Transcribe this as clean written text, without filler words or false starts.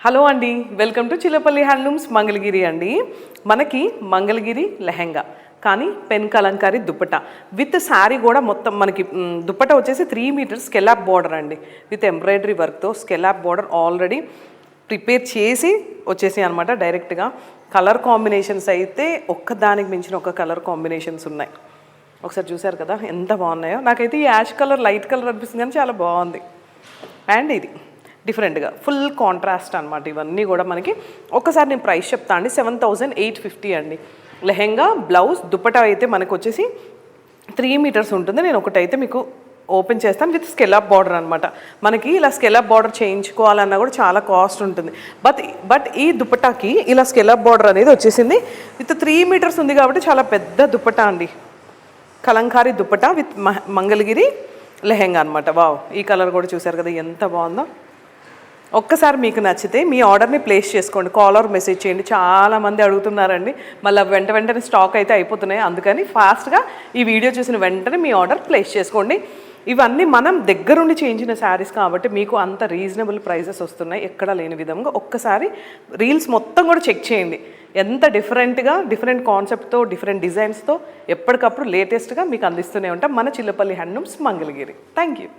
Hello అండి, welcome to Chillapalli handlooms Mangalagiri అండి. మనకి మంగళగిరి లెహెంగా కానీ పెన్ కలంకారీ దుప్పట విత్ శారీ కూడా మొత్తం మనకి దుప్పట వచ్చేసి 3 మీటర్స్ స్కెలాప్ బార్డర్ అండి, విత్ ఎంబ్రాయిడరీ వర్క్తో స్కెలాప్ బార్డర్ ఆల్రెడీ ప్రిపేర్ చేసి వచ్చేసి అనమాట. డైరెక్ట్గా కలర్ కాంబినేషన్స్ అయితే ఒక్కదానికి మించిన ఒక కలర్ కాంబినేషన్స్ ఉన్నాయి. ఒకసారి చూసారు కదా ఎంత బాగున్నాయో. నాకైతే ఈ యాష్ కలర్ లైట్ కలర్ అనిపిస్తుంది కానీ చాలా బాగుంది. అండ్ ఇది డిఫరెంట్గా ఫుల్ కాంట్రాస్ట్ అనమాట. ఇవన్నీ కూడా మనకి ఒక్కసారి నేను ప్రైస్ చెప్తా అండి. 7,850 అండి. లెహెంగా బ్లౌజ్ దుపట్టా అయితే మనకు వచ్చేసి 3 మీటర్స్ ఉంటుంది. నేను ఒకటైతే మీకు ఓపెన్ చేస్తాను విత్ స్కెలాప్ బార్డర్ అనమాట. మనకి ఇలా స్కెలాప్ బార్డర్ చేయించుకోవాలన్నా కూడా చాలా కాస్ట్ ఉంటుంది. బట్ ఈ దుపట్టాకి ఇలా స్కెలాప్ బార్డర్ అనేది వచ్చేసింది. విత్ 3 మీటర్స్ ఉంది కాబట్టి చాలా పెద్ద దుపట్టా అండి. కలంకారీ దుపట్టా విత్ మంగళగిరి లెహెంగా అనమాట. వావ్, ఈ కలర్ కూడా చూసారు కదా ఎంత బాగుందో. ఒక్కసారి మీకు నచ్చితే మీ ఆర్డర్ని ప్లేస్ చేసుకోండి, కాల్ ఆర్ మెసేజ్ చేయండి. చాలామంది అడుగుతున్నారండి, మళ్ళీ వెంటనే స్టాక్ అయితే అయిపోతున్నాయి. అందుకని ఫాస్ట్గా ఈ వీడియో చూసిన వెంటనే మీ ఆర్డర్ ప్లేస్ చేసుకోండి. ఇవన్నీ మనం దగ్గరుండి చేయించిన శారీస్ కాబట్టి మీకు అంత రీజనబుల్ ప్రైజెస్ వస్తున్నాయి, ఎక్కడా లేని విధంగా. ఒక్కసారి రీల్స్ మొత్తం కూడా చెక్ చేయండి. ఎంత డిఫరెంట్ కాన్సెప్ట్తో డిఫరెంట్ డిజైన్స్తో ఎప్పటికప్పుడు లేటెస్ట్గా మీకు అందిస్తూనే ఉంటాం మన Chillapalli handlooms Mangalagiri. Thank you.